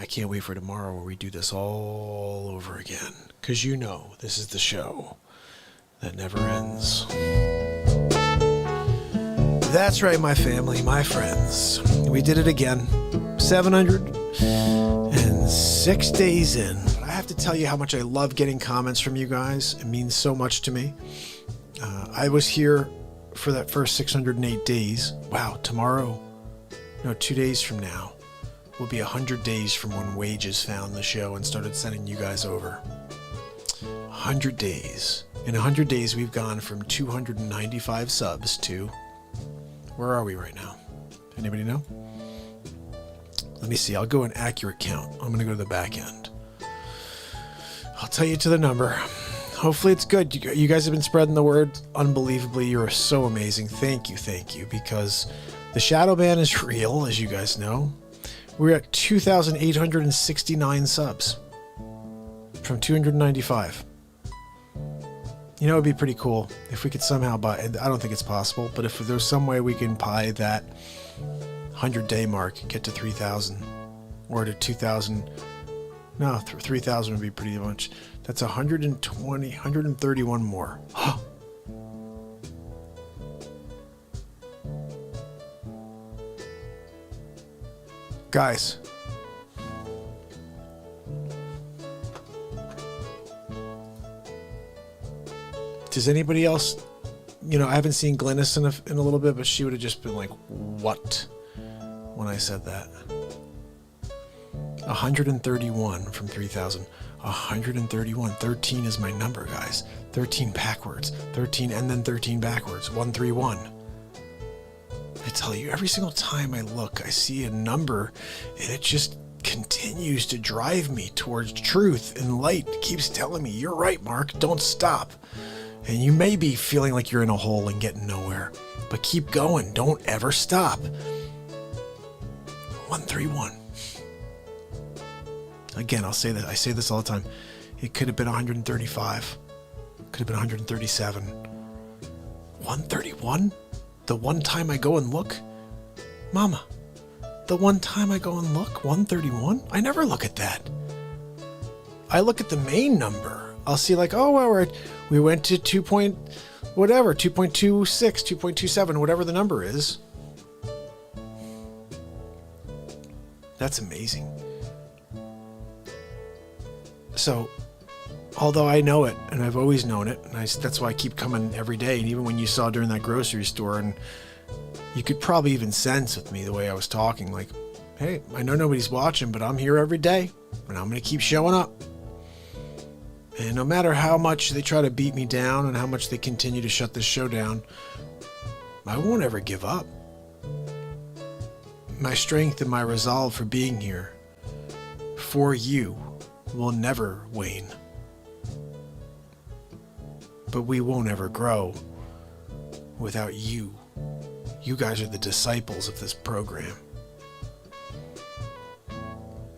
can't wait for tomorrow where we do this all over again. Because you know, this is the show that never ends. That's right, my family, my friends. We did it again. 706 days in. I have to tell you how much I love getting comments from you guys. It means so much to me. I was here for that first 608 days. Wow, tomorrow, no, 2 days from now, will be 100 days from when Wages found the show and started sending you guys over. 100 days. In 100 days, we've gone from 295 subs to... Where are we right now? Anybody know? Let me see. I'll go an accurate count. I'm going to go to the back end. I'll tell you to the number. Hopefully it's good. You guys have been spreading the word unbelievably. You're so amazing. Thank you, because the shadow ban is real, as you guys know. We're at 2,869 subs from 295. You know, it'd be pretty cool if we could somehow buy, I don't think it's possible, but if there's some way we can buy that 100-day mark, get to 3,000 or to 2,000. No, 3,000 would be pretty much. That's 120, 131 more. Guys. Does anybody else, you know, I haven't seen Glynis in a little bit, but she would have just been like, what? When I said that. 131 from 3,000. 131. 13 is my number, guys. 13 backwards. 13 and then 13 backwards. 131. I tell you, every single time I look, I see a number, and it just continues to drive me towards truth and light. It keeps telling me, you're right, Mark, don't stop. And you may be feeling like you're in a hole and getting nowhere, but keep going. Don't ever stop. 131. Again, I'll say that. I say this all the time. It could have been 135. Could have been 137. 131? The one time I go and look? Mama, the one time I go and look? 131? I never look at that. I look at the main number. I'll see like, oh, well, we went to 2.26, 2.27, whatever the number is. That's amazing. So, although I know it, and I've always known it, and that's why I keep coming every day, and even when you saw during that grocery store, and you could probably even sense with me the way I was talking, like, hey, I know nobody's watching, but I'm here every day, and I'm going to keep showing up. And no matter how much they try to beat me down and how much they continue to shut this show down, I won't ever give up. My strength and my resolve for being here for you will never wane. But we won't ever grow without you. You guys are the disciples of this program.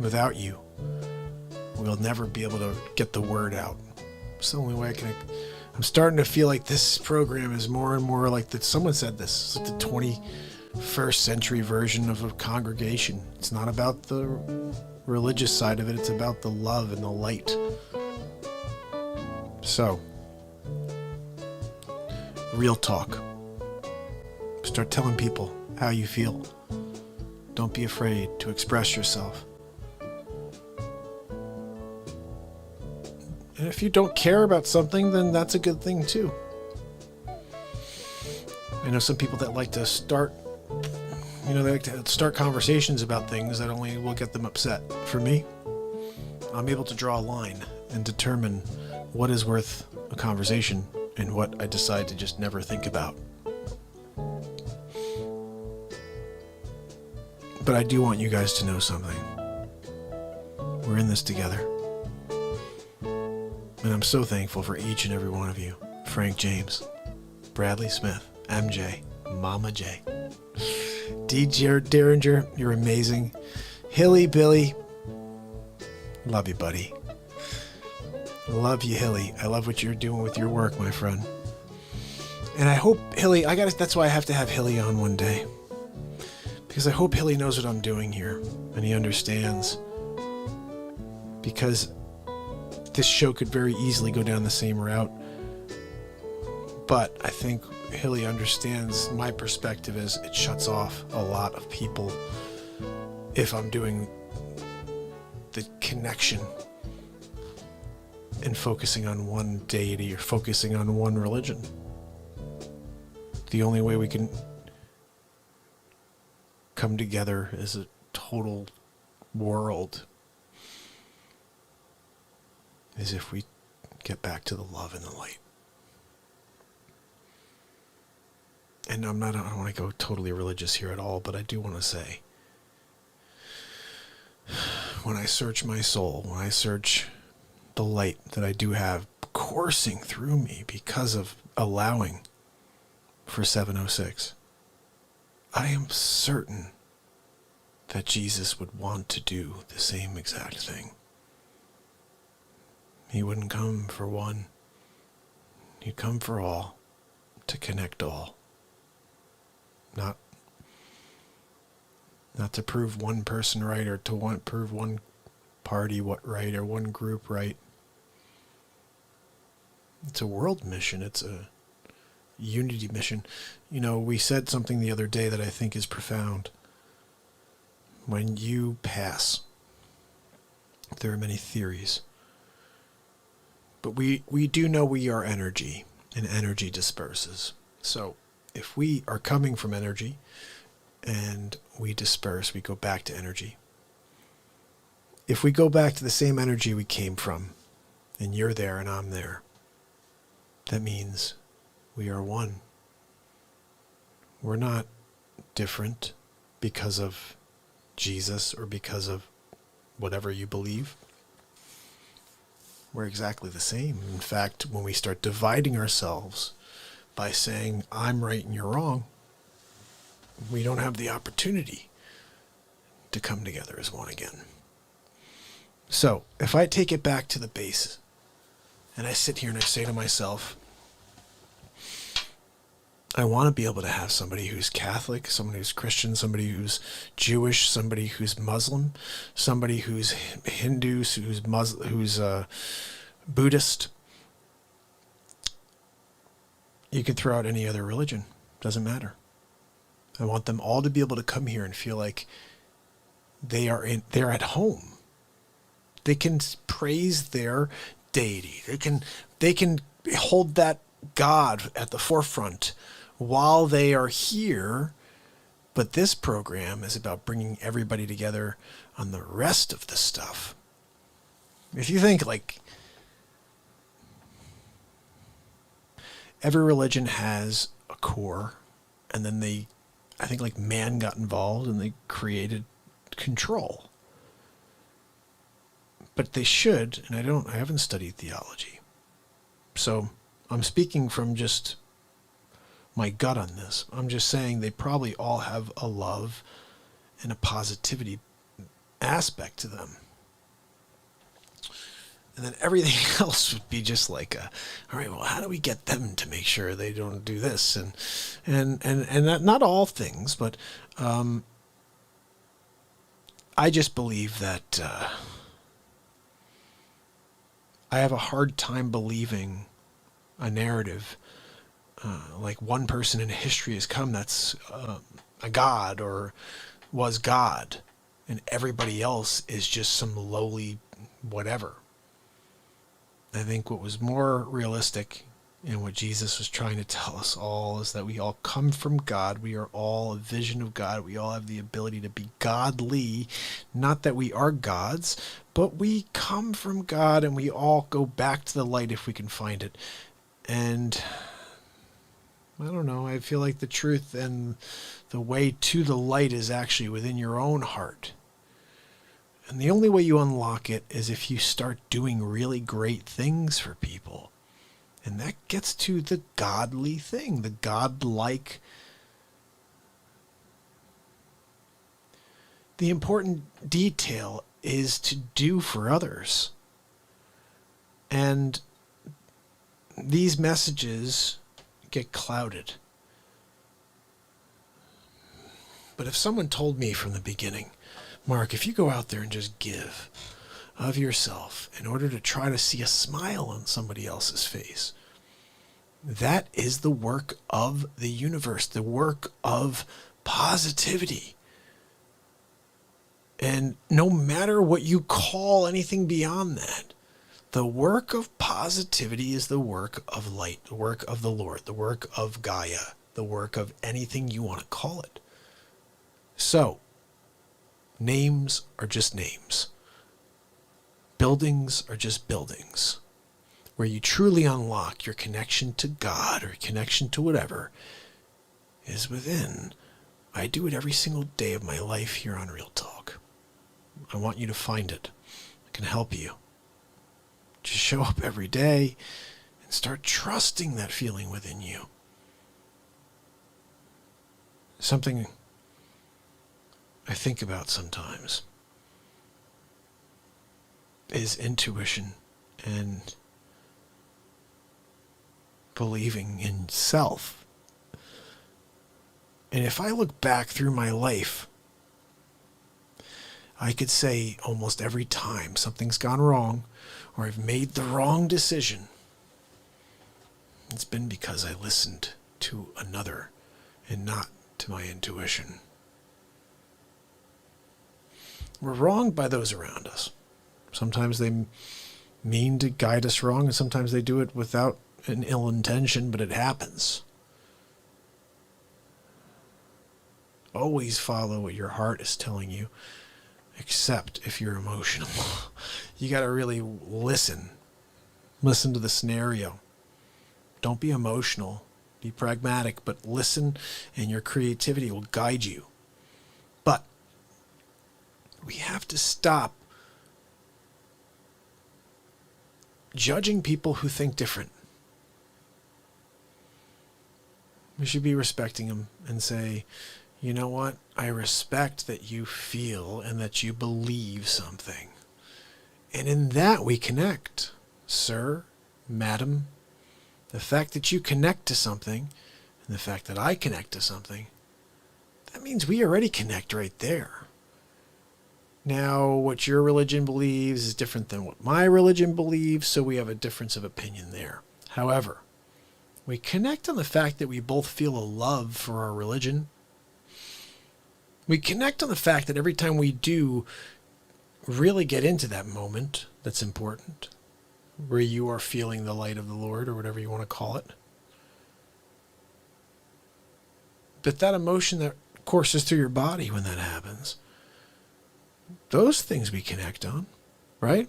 Without you, we'll never be able to get the word out. It's the only way I can. I'm starting to feel like this program is more and more like that. Someone said this. It's like the 21st century version of a congregation. It's not about the religious side of it. It's about the love and the light. So, real talk. Start telling people how you feel. Don't be afraid to express yourself. And if you don't care about something, then that's a good thing too. I know some people that like to start, they like to start conversations about things that only will get them upset. For me, I'm able to draw a line and determine what is worth a conversation and what I decide to just never think about. But I do want you guys to know something. We're in this together. And I'm so thankful for each and every one of you. Frank James, Bradley Smith, MJ, Mama J, DJ Derringer, you're amazing. Hilly Billy, love you, buddy. Love you, Hilly. I love what you're doing with your work, my friend. And I hope Hilly, that's why I have to have Hilly on one day. Because I hope Hilly knows what I'm doing here. And he understands because this show could very easily go down the same route. But I think Hilly understands my perspective is it shuts off a lot of people if I'm doing the connection and focusing on one deity or focusing on one religion. The only way we can come together as a total world is if we get back to the love and the light. And I don't want to go totally religious here at all, but I do want to say, when I search my soul, when I search the light that I do have coursing through me because of allowing for 706, I am certain that Jesus would want to do the same exact thing. He wouldn't come for one. He'd come for all, to connect all. Not to prove one person right or to prove one party what right or one group right. It's a world mission. It's a unity mission. You know, we said something the other day that I think is profound. When you pass, there are many theories. But we do know we are energy, and energy disperses. So if we are coming from energy and we disperse, we go back to energy. If we go back to the same energy we came from, and you're there and I'm there, that means we are one. We're not different because of Jesus or because of whatever you believe. We're exactly the same. In fact, when we start dividing ourselves by saying, I'm right and you're wrong, we don't have the opportunity to come together as one again. So, if I take it back to the base, and I sit here and I say to myself, I want to be able to have somebody who's Catholic, somebody who's Christian, somebody who's Jewish, somebody who's Muslim, somebody who's Hindu, who's Buddhist. You could throw out any other religion. Doesn't matter. I want them all to be able to come here and feel like they're at home. They can praise their deity. They can hold that God at the forefront while they are here. But this program is about bringing everybody together on the rest of the stuff. If you think like every religion has a core, and then I think like man got involved and they created control. But they should, and I haven't studied theology. So I'm speaking from just my gut on this. I'm just saying they probably all have a love and a positivity aspect to them. And then everything else would be just like all right, well, how do we get them to make sure they don't do this? And not all things, but I just believe that I have a hard time believing a narrative like one person in history has come that's a god or was God, and everybody else is just some lowly whatever. I think what was more realistic and what Jesus was trying to tell us all is that we all come from God. We are all a vision of God. We all have the ability to be godly. Not that we are gods, but we come from God and we all go back to the light if we can find it. And I don't know, I feel like the truth and the way to the light is actually within your own heart. And the only way you unlock it is if you start doing really great things for people. And that gets to the godly thing, the godlike. The important detail is to do for others. And these messages get clouded. But if someone told me from the beginning, Mark, if you go out there and just give of yourself in order to try to see a smile on somebody else's face. That is the work of the universe, the work of positivity. And no matter what you call anything beyond that, the work of positivity is the work of light, the work of the Lord, the work of Gaia, the work of anything you want to call it. So, names are just names. Buildings are just buildings. Where you truly unlock your connection to God or connection to whatever is within. I do it every single day of my life here on Real Talk. I want you to find it. I can help you. Just show up every day and start trusting that feeling within you. Something I think about sometimes is intuition and believing in self. And if I look back through my life, I could say almost every time something's gone wrong or I've made the wrong decision, it's been because I listened to another and not to my intuition. We're wronged by those around us. Sometimes they mean to guide us wrong, and sometimes they do it without an ill intention, but it happens. Always follow what your heart is telling you, except if you're emotional. You got to really listen. Listen to the scenario. Don't be emotional. Be pragmatic, but listen, and your creativity will guide you. But we have to stop judging people who think different. We should be respecting them and say, you know what? I respect that you feel and that you believe something. And in that we connect. Sir, madam, the fact that you connect to something and the fact that I connect to something, that means we already connect right there. Now, what your religion believes is different than what my religion believes, so we have a difference of opinion there. However, we connect on the fact that we both feel a love for our religion. We connect on the fact that every time we do really get into that moment that's important, where you are feeling the light of the Lord or whatever you want to call it, but that emotion that courses through your body when that happens, those things we connect on, right?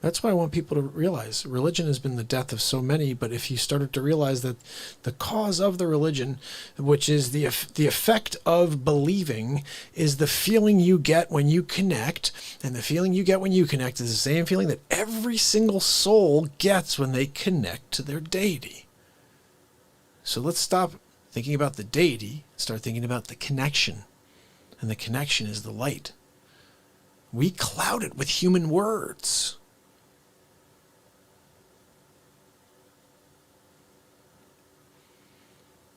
That's why I want people to realize religion has been the death of so many, but if you started to realize that the cause of the religion, which is the effect of believing, is the feeling you get when you connect, and the feeling you get when you connect is the same feeling that every single soul gets when they connect to their deity. So let's stop thinking about the deity, start thinking about the connection, and the connection is the light. We cloud it with human words.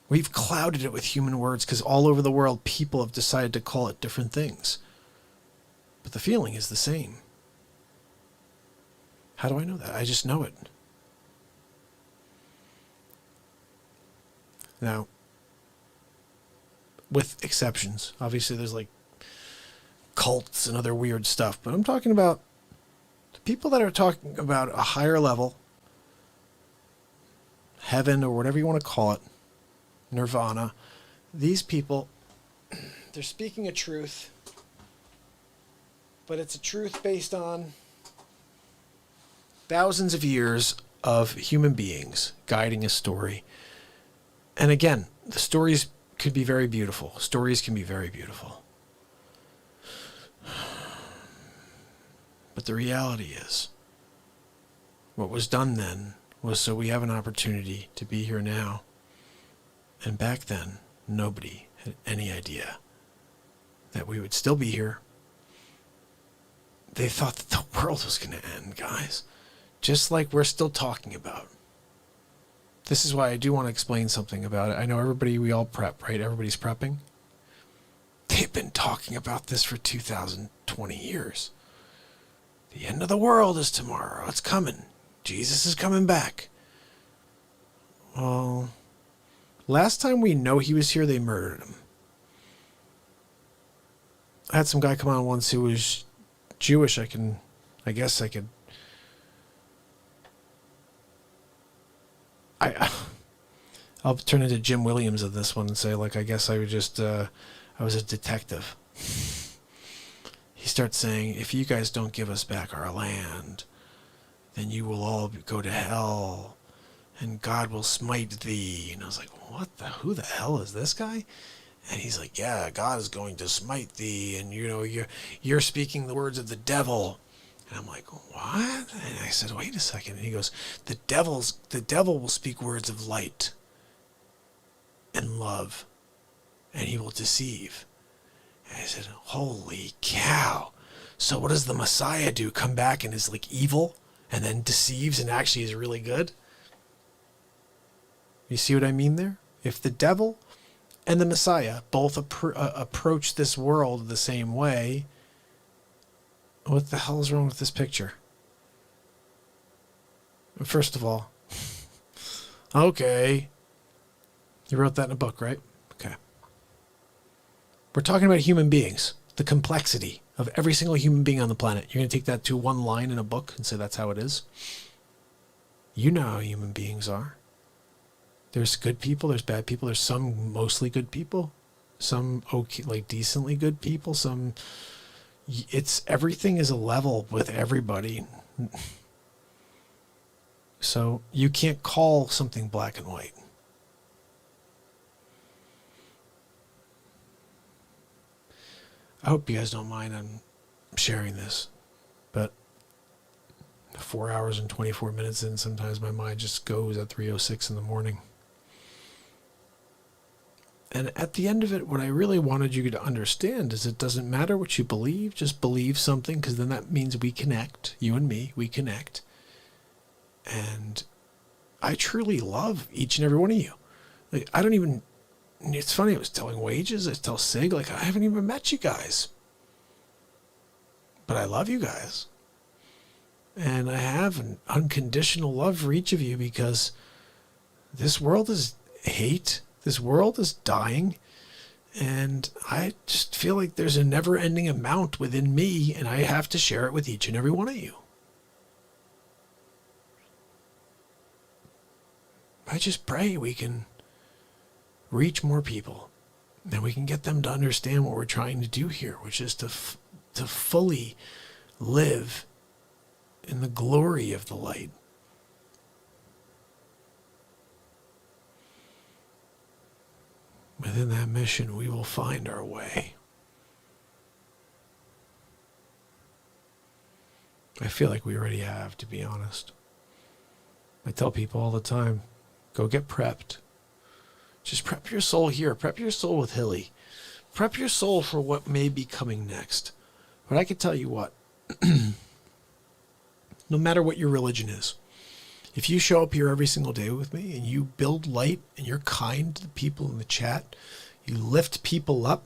We've clouded it with human words because all over the world people have decided to call it different things. But the feeling is the same. How do I know that? I just know it. Now, with exceptions, obviously there's like cults and other weird stuff, but I'm talking about the people that are talking about a higher level, heaven or whatever you want to call it, nirvana. These people, they're speaking a truth, but it's a truth based on thousands of years of human beings guiding a story. And again, the stories could be very beautiful. Stories can be very beautiful. But the reality is, what was done then was so we have an opportunity to be here now. And back then, nobody had any idea that we would still be here. They thought that the world was going to end, guys. Just like we're still talking about. This is why I do want to explain something about it. I know we all prep, right? Everybody's prepping. They've been talking about this for 2020 years. The end of the world is tomorrow. It's coming. Jesus is coming back. Well, last time we know he was here, they murdered him. I had some guy come on once who was Jewish. I guess I could. I'll turn into Jim Williams of this one and say, like, I guess I would just, I was a detective. He starts saying, if you guys don't give us back our land, then you will all go to hell, and God will smite thee. And I was like, who the hell is this guy? And he's like, yeah, God is going to smite thee, and you're speaking the words of the devil. And I'm like, what? And I said, wait a second. And he goes, the devil will speak words of light and love, and he will deceive. And I said, holy cow. So what does the Messiah do? Come back and is like evil and then deceives and actually is really good? You see what I mean there? If the devil and the Messiah both approach this world the same way, what the hell is wrong with this picture? First of all, okay. You wrote that in a book, right? Okay. We're talking about human beings, the complexity of every single human being on the planet. You're going to take that to one line in a book and say that's how it is? You know how human beings are. There's good people, there's bad people, there's some mostly good people, some okay, like decently good people, some... everything is a level with everybody. So you can't call something black and white. I hope you guys don't mind I'm sharing this, but 4 hours and 24 minutes in, sometimes my mind just goes at 3:06 in the morning. And at the end of it, what I really wanted you to understand is it doesn't matter what you believe, just believe something, because then that means we connect, you and me, we connect. And I truly love each and every one of you. Like, I don't even, it's funny, I was telling Wages, I tell Sig, like, I haven't even met you guys. But I love you guys. And I have an unconditional love for each of you, because this world is hate. This world is dying, and I just feel like there's a never-ending amount within me, and I have to share it with each and every one of you. I just pray we can reach more people, and we can get them to understand what we're trying to do here, which is to fully live in the glory of the light. Within that mission, we will find our way. I feel like we already have, to be honest. I tell people all the time, go get prepped. Just prep your soul here. Prep your soul with Hilly. Prep your soul for what may be coming next. But I can tell you what, no matter what your religion is, if you show up here every single day with me and you build light and you're kind to the people in the chat, you lift people up,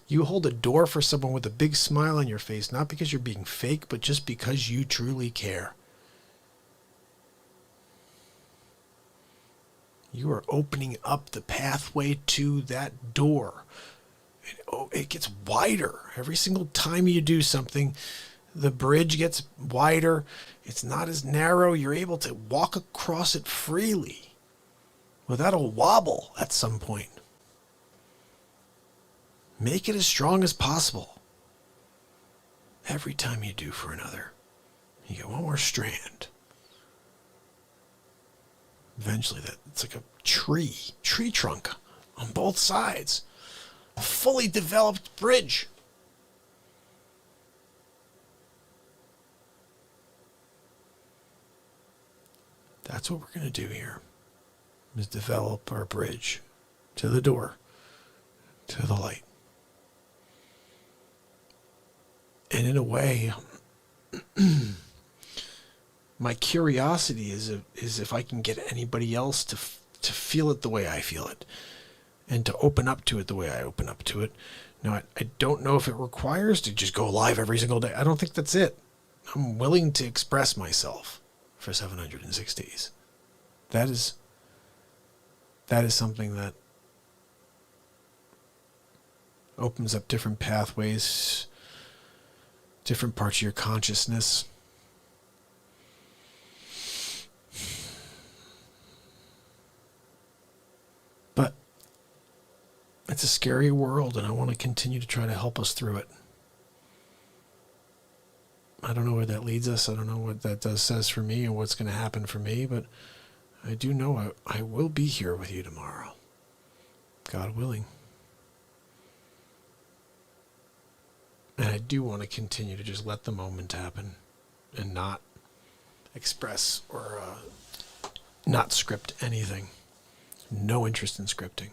you hold a door for someone with a big smile on your face, not because you're being fake, but just because you truly care. You are opening up the pathway to that door. It gets wider. Every single time you do something, the bridge gets wider. It's not as narrow. You're able to walk across it freely without a wobble at some point. Make it as strong as possible. Every time you do for another, you get one more strand. Eventually, it's like a tree trunk on both sides. A fully developed bridge. That's what we're going to do here, is develop our bridge to the door, to the light. And in a way, my curiosity is if I can get anybody else to feel it the way I feel it, and to open up to it the way I open up to it. Now, I don't know if it requires to just go live every single day. I don't think that's it. I'm willing to express myself for 706 days. That is something that opens up different pathways, different parts of your consciousness. But it's a scary world, and I want to continue to try to help us through it. I don't know where that leads us. I don't know what that says for me and what's going to happen for me, but I do know I will be here with you tomorrow, God willing. And I do want to continue to just let the moment happen and not express or not script anything. No interest in scripting.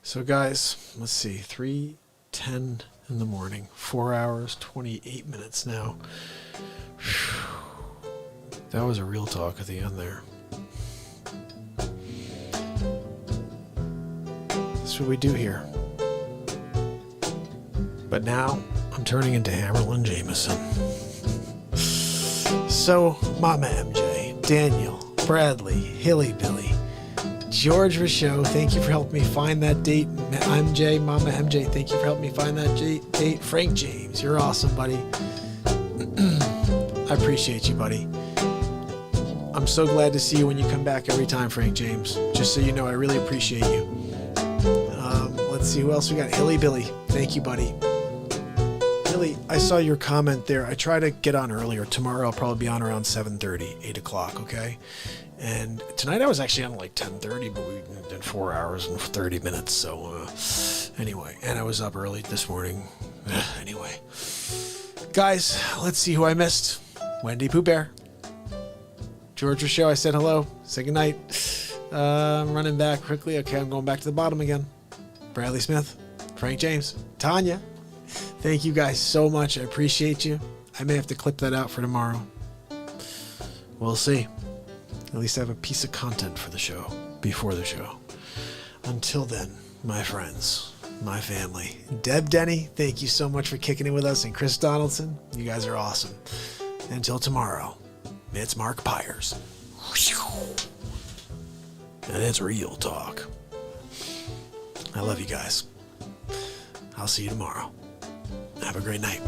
So guys, let's see, 3:10 in the morning, 4 hours, 28 minutes now. That was a real talk at the end there. That's what we do here. But now I'm turning into Hammerlin Jameson. So, Mama MJ, Daniel, Bradley, Hilly Billy, George Rochot, thank you for helping me find that date. MJ, Mama MJ, thank you for helping me find that date. Frank James, you're awesome, buddy. I appreciate you, buddy. I'm so glad to see you when you come back every time, Frank James. Just so you know, I really appreciate you. Let's see who else we got. Hilly Billy, thank you, buddy. Hilly, I saw your comment there. I try to get on earlier. Tomorrow I'll probably be on around 7:30, 8 o'clock, okay? And tonight I was actually on like 10:30, but we did 4 hours and 30 minutes. So anyway, and I was up early this morning. Anyway, guys, let's see who I missed. Wendy Pooh Bear. George Rochelle, I said hello. Say goodnight. I'm running back quickly. Okay, I'm going back to the bottom again. Bradley Smith. Frank James. Tanya. Thank you guys so much. I appreciate you. I may have to clip that out for tomorrow. We'll see. At least I have a piece of content for the show, before the show. Until then, my friends, my family. Deb Denny, thank you so much for kicking it with us. And Chris Donaldson, you guys are awesome. Until tomorrow, it's MARKPIRES. And it's real talk. I love you guys. I'll see you tomorrow. Have a great night.